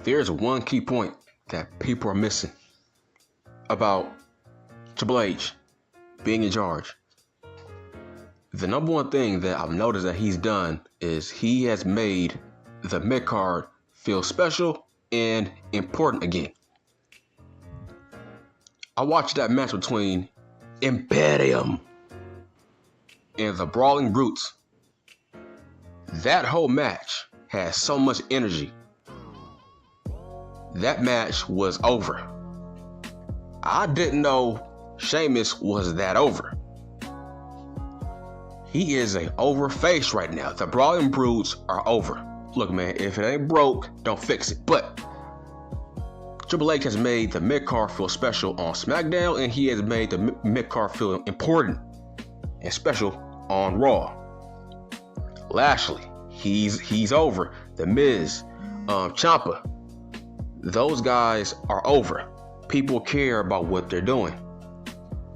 There's one key point that people are missing about Triple H being in charge. The number one thing that I've noticed that he's done is he has made the mid card feel special and important again. I watched that match between Imperium and the Brawling Brutes. That whole match has so much energy. That match was over. I didn't know Sheamus was that over. He is an over face right now. The Brawling Brutes are over. Look, man, if it ain't broke, don't fix it. But Triple H has made the mid-card feel special on SmackDown, and he has made the mid-card feel important and special on Raw. Lashley, he's over. The Miz, Ciampa, those guys are over. People care about what they're doing.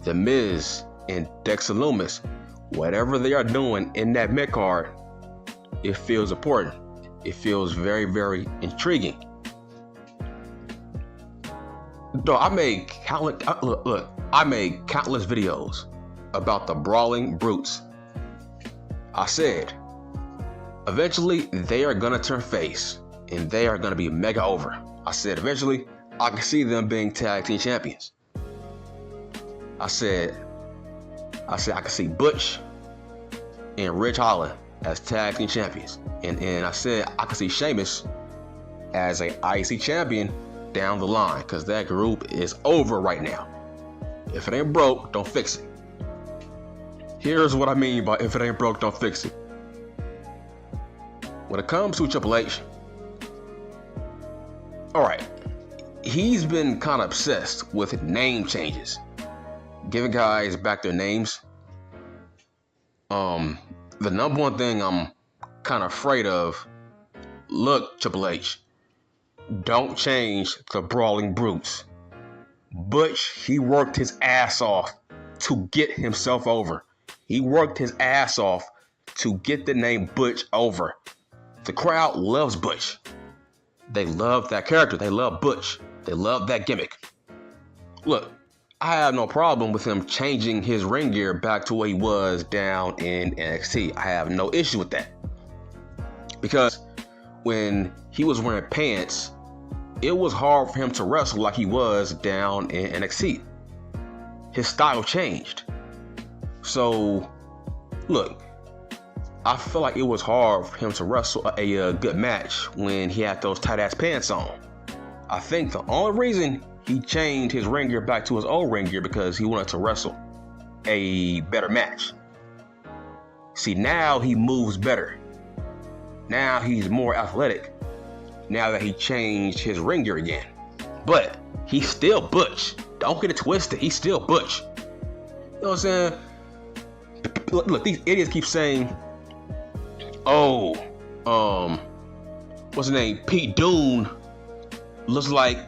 The Miz and Dexter Lumis, whatever they are doing in that mid-card, it feels important. It feels very, very intriguing. Though I made countless videos about the Brawling Brutes. I said, eventually they are gonna turn face and they are gonna be mega over. I said, eventually I can see them being tag team champions. I said I can see Butch and Ridge Holland as tag team champions. And I said I can see Sheamus as a IC champion down the line, because that group is over right now. If it ain't broke, don't fix it. Here's what I mean by if it ain't broke, don't fix it. When it comes to Triple H, alright, he's been kind of obsessed with name changes, giving guys back their names. The number one thing I'm kind of afraid of, look, Triple H, don't change the Brawling Brutes. Butch, he worked his ass off to get himself over. He worked his ass off to get the name Butch over. The crowd loves Butch. They love that character. They love Butch. They love that gimmick. Look, I have no problem with him changing his ring gear back to what he was down in NXT. I have no issue with that. Because when he was wearing pants, it was hard for him to wrestle like he was down in NXT. His style changed. So, look, I feel like it was hard for him to wrestle a good match when he had those tight-ass pants on. I think the only reason he changed his ring gear back to his old ring gear because he wanted to wrestle a better match. See, now he moves better. Now he's more athletic. Now that he changed his ring gear again. But he's still Butch. Don't get it twisted. He's still Butch. You know what I'm saying? Look, these idiots keep saying, oh, what's his name? Pete Dunne looks like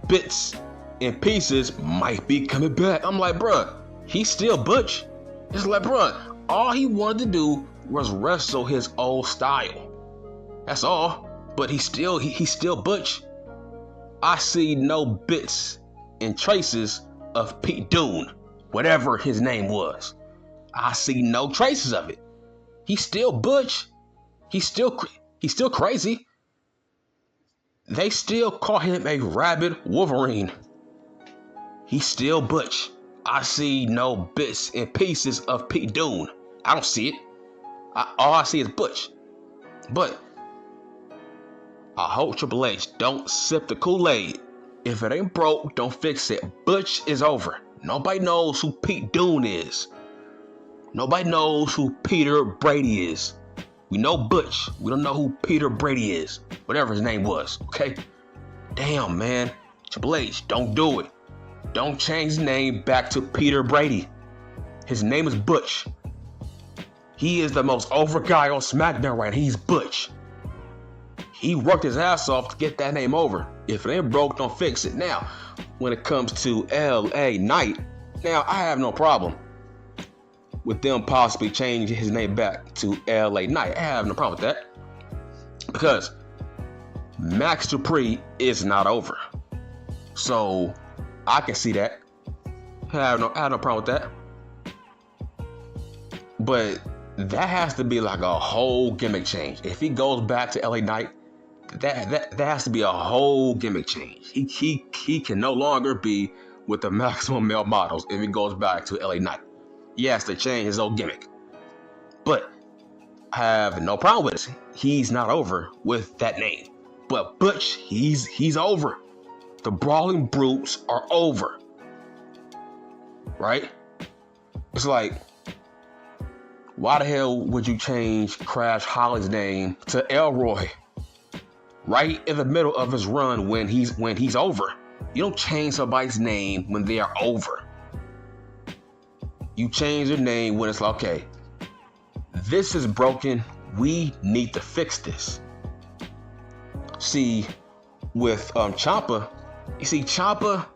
bits and pieces might be coming back. I'm like, bruh, he's still Butch. It's like, bruh, all he wanted to do was wrestle his old style. That's all. But he's still Butch. I see no bits and traces of Pete Dunne, whatever his name was. I see no traces of it. He's still Butch. He's still crazy. They still call him a rabid Wolverine. He's still Butch. I see no bits and pieces of Pete Dunne. I don't see it. All I see is Butch. But I hope Triple H don't sip the Kool-Aid. If it ain't broke, don't fix it. Butch is over. Nobody knows who Pete Dunne is. Nobody knows who Peter Brady is. We know Butch. We don't know who Peter Brady is. Whatever his name was, okay? Damn, man. Triple H, don't do it. Don't change his name back to Peter Brady. His name is Butch. He is the most over guy on SmackDown right now. He's Butch. He worked his ass off to get that name over. If it ain't broke, don't fix it. Now, when it comes to LA Knight, now I have no problem with them possibly changing his name back to LA Knight. I have no problem with that. Because Max Dupree is not over. So I can see that. I have no problem with that. But that has to be like a whole gimmick change. If he goes back to LA Knight, that has to be a whole gimmick change. He can no longer be with the Maximum Male Models if he goes back to LA Knight. He has to change his old gimmick. But I have no problem with it. He's not over with that name. But Butch, he's over. The Brawling Brutes are over. Right? It's like, why the hell would you change Crash Holly's name to Elroy right in the middle of his run when he's over? You don't change somebody's name when they are over. You change their name when it's like, okay, this is broken. We need to fix this. See, with Ciampa, you see Ciampa,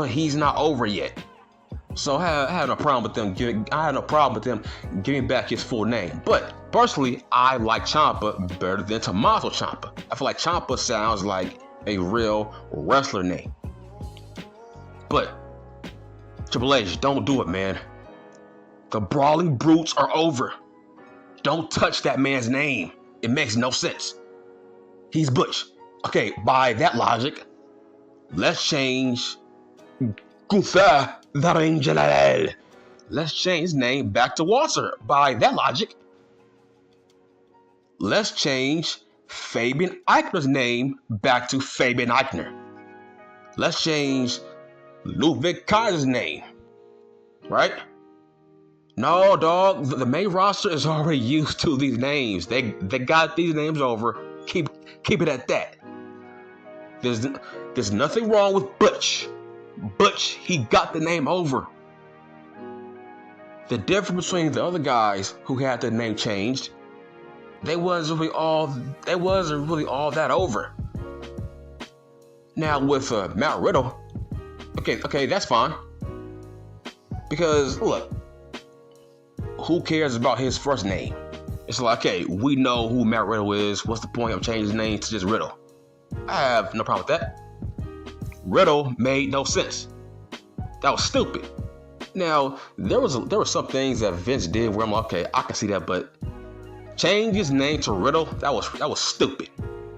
he's not over yet. So I had no problem with them giving back his full name. But personally, I like Ciampa better than Tommaso Ciampa. I feel like Ciampa sounds like a real wrestler name. But Triple H, don't do it, man. The Brawling Brutes are over. Don't touch that man's name. It makes no sense. He's Butch. Okay, by that logic, let's change Gunther the Ring General. Let's change his name back to Walter. By that logic, let's change Fabian Eichner's name back to Fabian Eichner. Let's change Ludwig Kaiser's name. Right? No, dog. The main roster is already used to these names. They got these names over. Keep it at that. There's nothing wrong with Butch. Butch, he got the name over. The difference between the other guys who had their name changed, they wasn't really all that over. Now with Matt Riddle, okay, that's fine. Because look, who cares about his first name? It's like, okay, we know who Matt Riddle is. What's the point of changing his name to just Riddle? I have no problem with that. Riddle made no sense. That was stupid. Now, there were some things that Vince did where I'm like, okay, I can see that, but change his name to Riddle, that was stupid.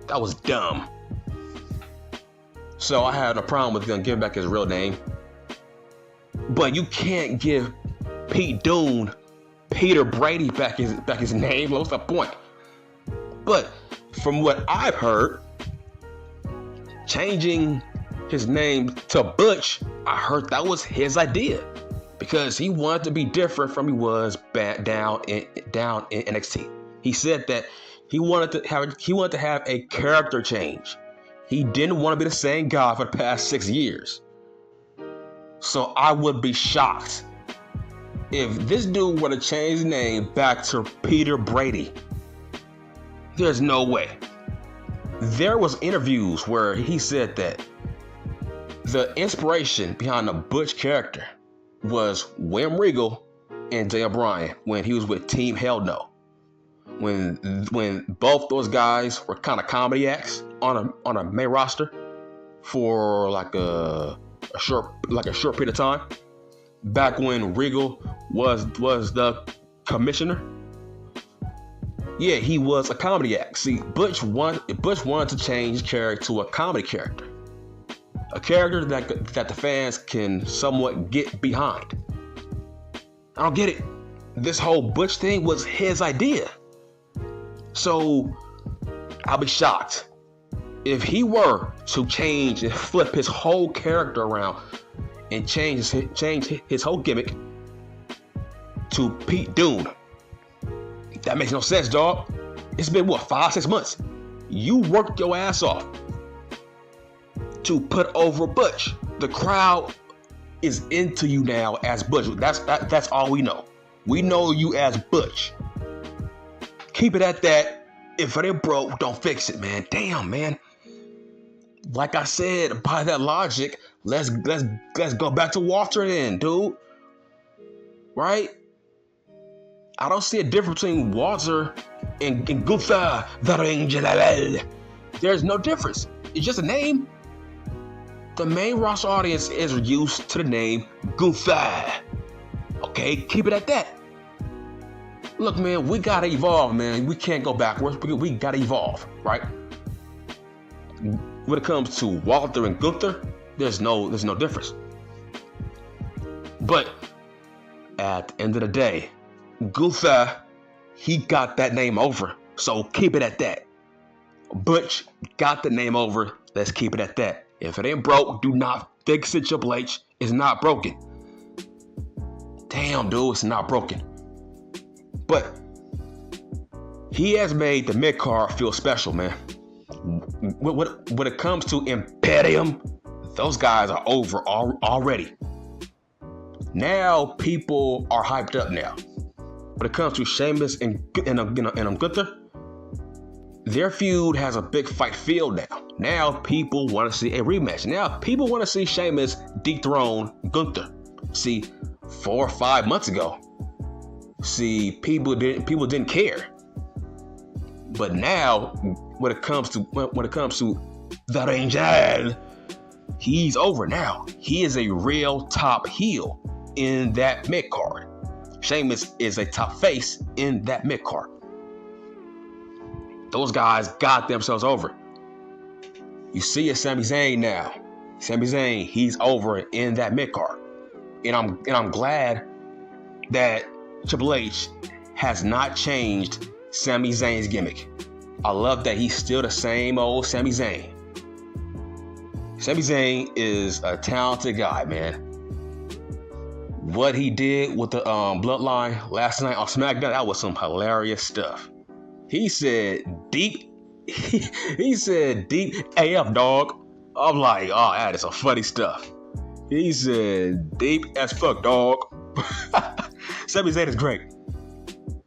That was dumb. So I had no problem with them giving back his real name. But you can't give Pete Dunne Peter Brady back his name. What's the point? But from what I've heard, changing his name to Butch, I heard that was his idea because he wanted to be different from he was down in NXT. He said that he wanted to have a character change. He didn't want to be the same guy for the past 6 years. So I would be shocked if this dude were to change his name back to Peter Brady. There's no way. There was interviews where he said that the inspiration behind the Butch character was William Regal and Daniel Bryan when he was with Team Hell No. When both those guys were kind of comedy acts on a main roster for like a short period of time. Back when Regal was the commissioner. Yeah, he was a comedy act. See, Butch wanted to change his character to a comedy character. A character that the fans can somewhat get behind. I don't get it. This whole Butch thing was his idea. So, I'll be shocked if he were to change and flip his whole character around and change his whole gimmick to Pete Dunne. That makes no sense, dog. It's been, 5-6 months? You worked your ass off to put over Butch. The crowd is into you now as Butch. That's all we know. We know you as Butch. Keep it at that. If it ain't broke, don't fix it, man. Damn, man. Like I said, by that logic, let's go back to Walter then, dude. Right? I don't see a difference between Walter and Gunther the Ring General. There's no difference. It's just a name. The main roster audience is used to the name Gunther. Okay, keep it at that. Look, man, we gotta evolve, man. We can't go backwards. We gotta evolve, right? When it comes to Walter and Gunther, there's no difference. But at the end of the day, Gunther, he got that name over. So keep it at that. Butch got the name over. Let's keep it at that. If it ain't broke, do not fix it. Triple H is not broken. Damn, dude, it's not broken. But he has made the mid-card feel special, man. When it comes to Imperium, those guys are over already. Now people are hyped up now. When it comes to Sheamus and Gunther, their feud has a big fight feel now. Now people want to see a rematch. Now people want to see Sheamus dethrone Gunther. See, 4 or 5 months ago, people didn't care. But now, when it comes to the Ranger, he's over now. He is a real top heel in that mid card. Sheamus is a top face in that mid card. Those guys got themselves over. You see a Sami Zayn now. Sami Zayn, he's over in that mid card. And I'm glad that Triple H has not changed Sami Zayn's gimmick. I love that he's still the same old Sami Zayn. Sami Zayn is a talented guy, man. What he did with the Bloodline last night on SmackDown, that was some hilarious stuff. He said deep AF, dog. I'm like, oh, that is some funny stuff. He said deep as fuck, dog. Sami Zayn is great.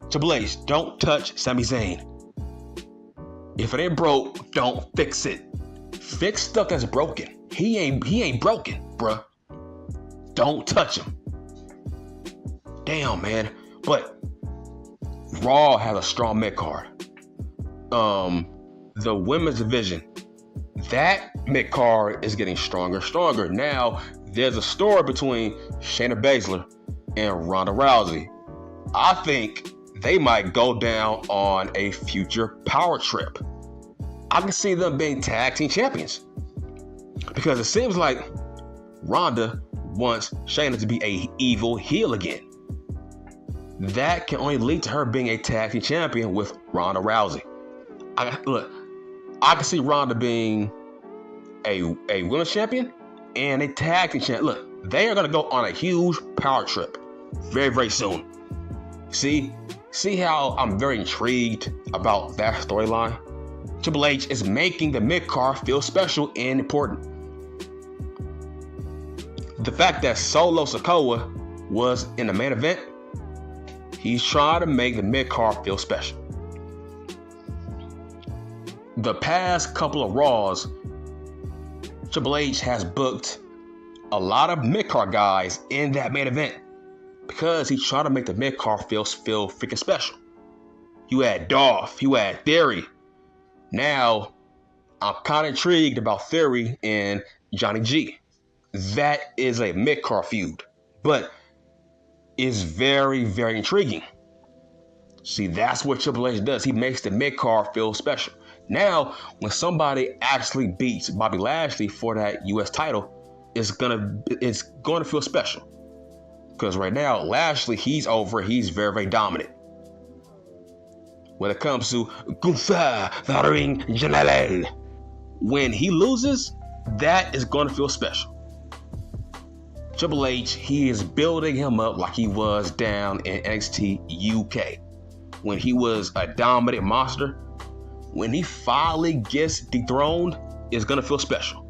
Triple H, don't touch Sami Zayn. If it ain't broke, don't fix it. Fix stuff that's broken. He ain't broken, bruh. Don't touch him. Damn, man. But Raw has a strong mid card. The women's division, that mid card is getting stronger and stronger. Now there's a story between Shayna Baszler and Ronda Rousey. I think they might go down on a future power trip. I can see them being tag team champions because it seems like Ronda wants Shayna to be a evil heel again. That can only lead to her being a tag team champion with Ronda Rousey. I can see Ronda being a women's champion and a tag team champion. Look, they are going to go on a huge power trip very, very soon. See how I'm very intrigued about that storyline? Triple H is making the mid-card feel special and important. The fact that Solo Sikoa was in the main event, he's trying to make the mid-card feel special. The past couple of Raws, Triple H has booked a lot of mid-card guys in that main event because he's trying to make the mid-card feel freaking special. You had Dolph, you had Theory. Now, I'm kind of intrigued about Theory and Johnny G. That is a mid-card feud, but it's very, very intriguing. See, that's what Triple H does. He makes the mid-card feel special. Now, when somebody actually beats Bobby Lashley for that U.S. title, it's gonna feel special. Because right now, Lashley, he's over. He's very, very dominant. When it comes to Gunther, the Ring General, when he loses, that is going to feel special. Triple H, he is building him up like he was down in NXT UK. When he was a dominant monster, when he finally gets dethroned, it's going to feel special.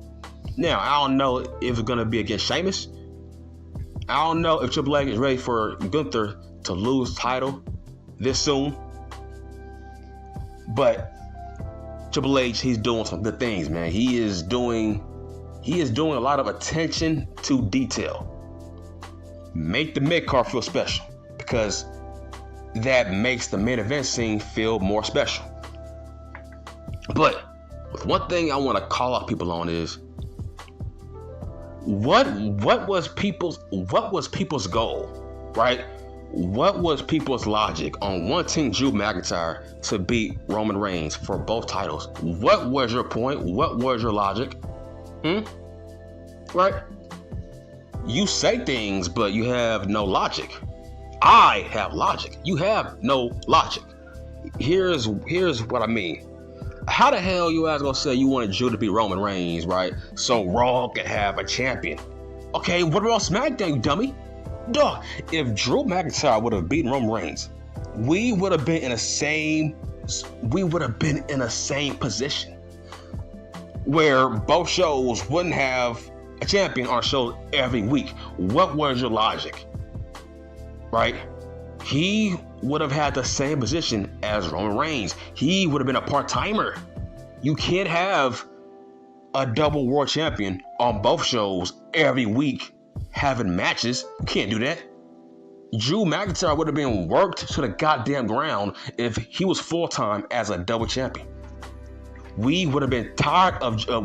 Now, I don't know if it's going to be against Sheamus. I don't know if Triple H is ready for Gunther to lose the title this soon. But Triple H, he's doing some good things, man. He is doing a lot of attention to detail. Make the mid-card feel special because that makes the main event scene feel more special. But one thing I want to call out people on is what was people's goal, right? What was people's logic on wanting Drew McIntyre to beat Roman Reigns for both titles? What was your point? What was your logic? Right? You say things, but you have no logic. I have logic. You have no logic. Here's what I mean. How the hell you guys gonna say you wanted Drew to beat Roman Reigns, right? So Raw could have a champion. Okay, what about SmackDown, you dummy? Dog, if Drew McIntyre would have beaten Roman Reigns, we would have been in the same position where both shows wouldn't have a champion on show every week. What was your logic? Right? He would have had the same position as Roman Reigns. He would have been a part-timer. You can't have a double world champion on both shows every week having matches. You can't do that. Drew McIntyre would have been worked to the goddamn ground if he was full-time as a double champion. We would have been tired of Drew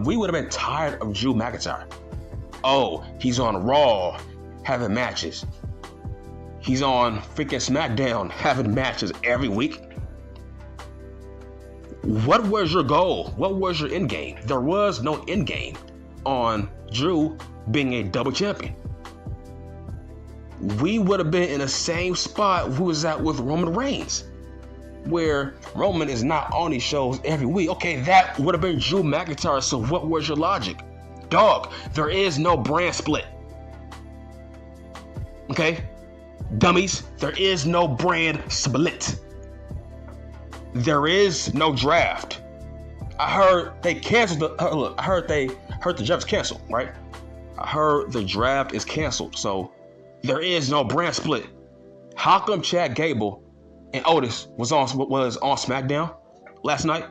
McIntyre. Oh, he's on Raw having matches. He's on freaking SmackDown having matches every week. What was your goal? What was your end game? There was no end game on Drew being a double champion. We would have been in the same spot we was at with Roman Reigns, where Roman is not on these shows every week. Okay, that would have been Drew McIntyre. So what was your logic? Dog, there is no brand split. Okay? Dummies, there is no brand split. There is no draft. I heard they canceled the I heard the draft's canceled, right? I heard the draft is canceled. So there is no brand split. How come Chad Gable and Otis was on SmackDown last night?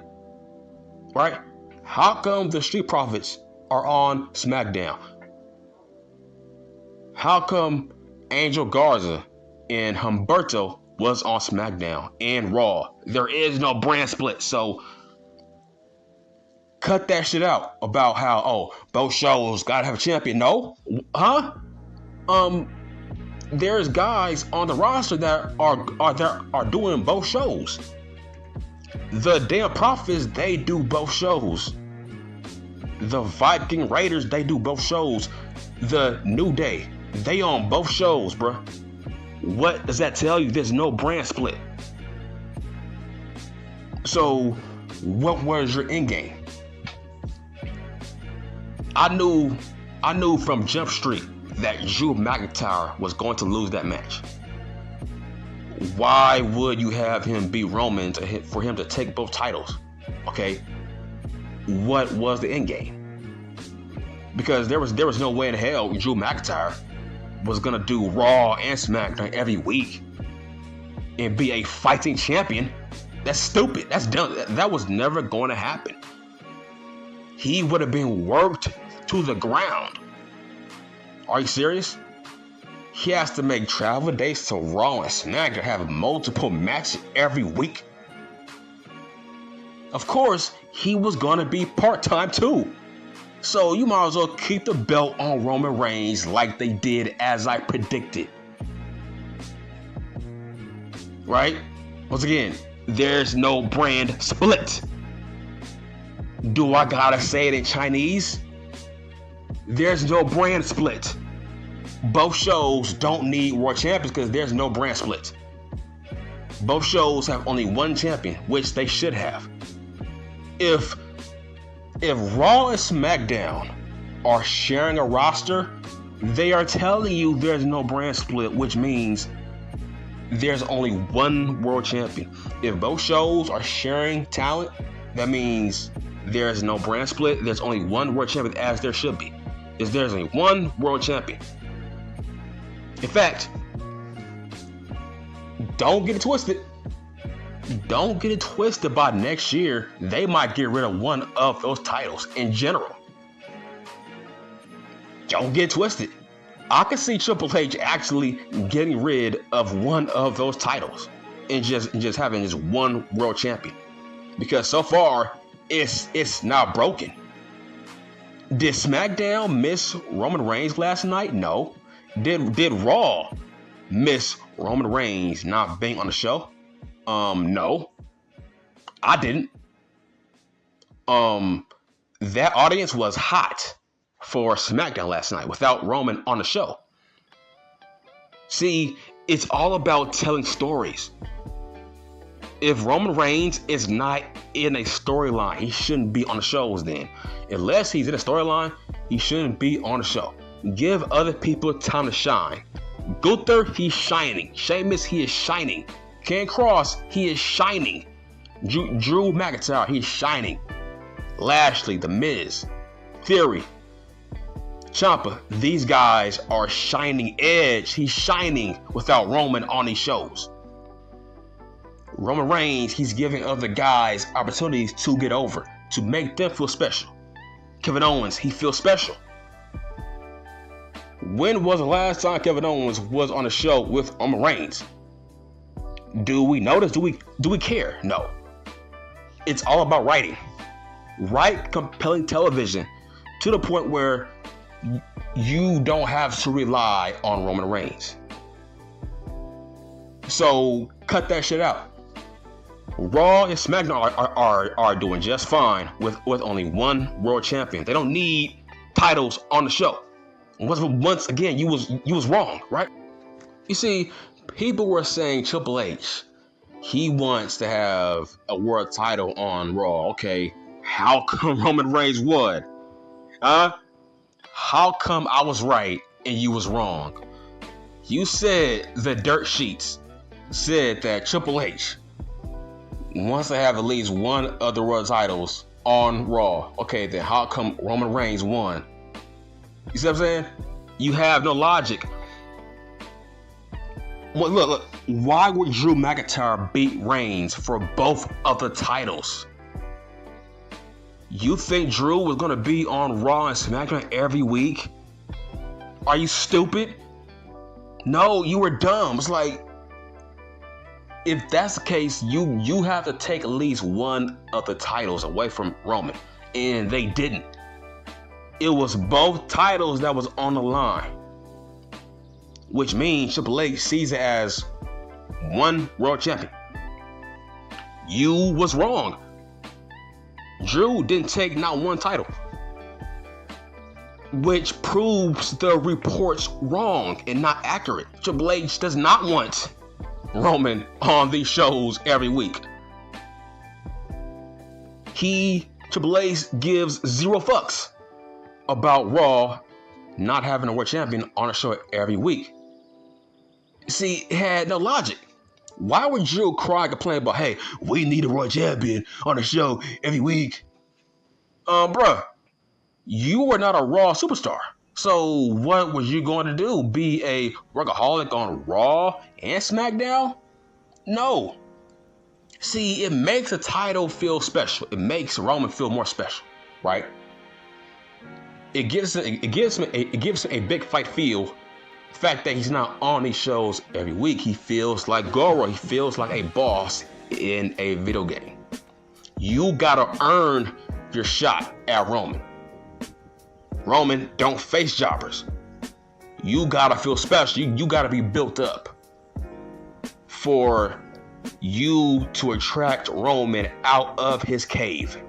Right? How come the Street Profits are on SmackDown? How come Angel Garza and Humberto was on SmackDown and Raw? There is no brand split. So cut that shit out about how, both shows gotta have a champion. No? Huh? There's guys on the roster that are doing both shows. The damn Profits, they do both shows. The Viking Raiders, they do both shows. The New Day, they on both shows, bruh. What does that tell you? There's no brand split. So what was your end game? I knew from Jump Street that Drew McIntyre was going to lose that match. Why would you have him beat Roman for him to take both titles? Okay, what was the end game? Because there was no way in hell Drew McIntyre was gonna do Raw and SmackDown every week and be a fighting champion. That's stupid. That's dumb. That was never going to happen. He would have been worked to the ground. Are you serious? He has to make travel days to Raw and SmackDown, have multiple matches every week. Of course, he was gonna be part-time too. So you might as well keep the belt on Roman Reigns like they did, as I predicted. Right? Once again, there's no brand split. Do I gotta say it in Chinese? There's no brand split. Both shows don't need world champions because there's no brand split. Both shows have only one champion, which they should have. If Raw and SmackDown are sharing a roster, they are telling you there's no brand split, which means there's only one world champion. If both shows are sharing talent, that means there's no brand split. There's only one world champion, as there should be. There's only one world champion. In fact, don't get it twisted. Don't get it twisted. By next year, they might get rid of one of those titles in general. Don't get it twisted. I can see Triple H actually getting rid of one of those titles and just having just one world champion. Because so far, it's not broken. Did SmackDown miss Roman Reigns last night? No. Did Raw miss Roman Reigns not being on the show? No. I didn't. That audience was hot for SmackDown last night without Roman on the show. See, it's all about telling stories. If Roman Reigns is not in a storyline, he shouldn't be on the shows then. Unless he's in a storyline, he shouldn't be on the show. Give other people time to shine. Gunther, he's shining. Sheamus, he is shining. Ken Cross, he is shining. Drew McIntyre, he's shining. Lashley, The Miz, Theory, Ciampa, these guys are shining. Edge, he's shining without Roman on these shows. Roman Reigns, he's giving other guys opportunities to get over, to make them feel special. Kevin Owens, he feels special. When was the last time Kevin Owens was on a show with Roman Reigns? Do we notice? Do we care? No. It's all about writing. Write compelling television to the point where you don't have to rely on Roman Reigns. So cut that shit out. Raw and SmackDown are doing just fine with only one world champion. They don't need titles on the show. Once again, you was wrong, right? You see, people were saying Triple H, he wants to have a world title on Raw. Okay, how come Roman Reigns won? How come I was right and you was wrong? You said the dirt sheets said that Triple H wants to have at least one of the world titles on Raw. Okay, then how come Roman Reigns won? You see what I'm saying? You have no logic. Well, look, why would Drew McIntyre beat Reigns for both of the titles? You think Drew was going to be on Raw and SmackDown every week? Are you stupid? No, you were dumb. It's like, if that's the case, you have to take at least one of the titles away from Roman. And they didn't. It was both titles that was on the line. Which means Triple H sees it as one world champion. You was wrong. Drew didn't take not one title. Which proves the reports wrong and not accurate. Triple H does not want Roman on these shows every week. Triple H gives zero fucks about Raw not having a world champion on a show every week. See, it had no logic. Why would Drew cry and complain about, hey, we need a world champion on the show every week? Bruh, you were not a Raw superstar. So what was you going to do? Be a workaholic on Raw and SmackDown? No. See, it makes a title feel special. It makes Roman feel more special, right? It gives him a big fight feel. The fact that he's not on these shows every week, he feels like Goro. He feels like a boss in a video game. You gotta earn your shot at Roman. Roman, don't face jobbers. You gotta feel special. You gotta be built up for you to attract Roman out of his cave.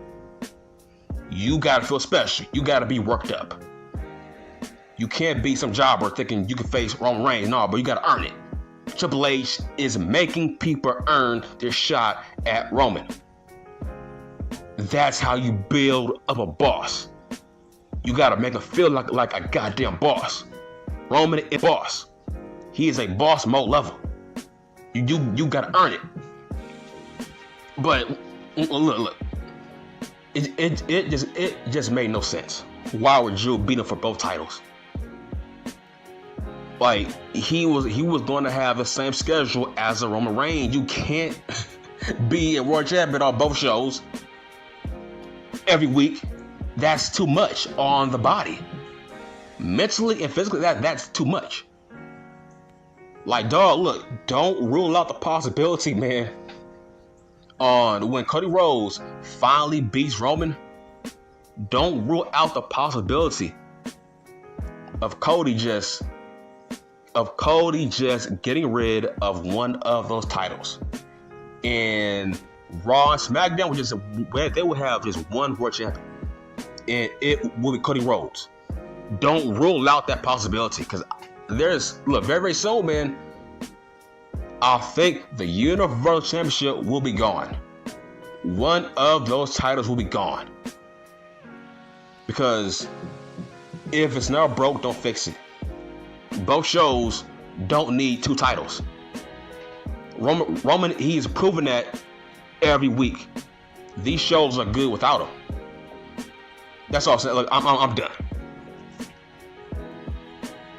You gotta feel special. You gotta be worked up. You can't be some jobber thinking you can face Roman Reigns. No, but you gotta earn it. Triple H is making people earn their shot at Roman. That's how you build up a boss. You gotta make him feel like a goddamn boss. Roman is a boss. He is a boss mode level. You gotta earn it. But look. It just made no sense. Why would Drew beat him for both titles? Like, he was going to have the same schedule as a Roman Reigns. You can't be a world champion on both shows every week. That's too much on the body. Mentally and physically, that's too much. Like, dog, look, don't rule out the possibility, man, on when Cody Rhodes finally beats Roman, don't rule out the possibility of Cody just getting rid of one of those titles. And Raw and SmackDown where they will have just one world champion, and it will be Cody Rhodes. Don't rule out that possibility, because very, very soon, man, I think the Universal Championship will be gone. One of those titles will be gone. Because if it's not broke, don't fix it. Both shows don't need two titles. Roman, he's proven that every week. These shows are good without him. That's all I'm saying. Look, I'm done.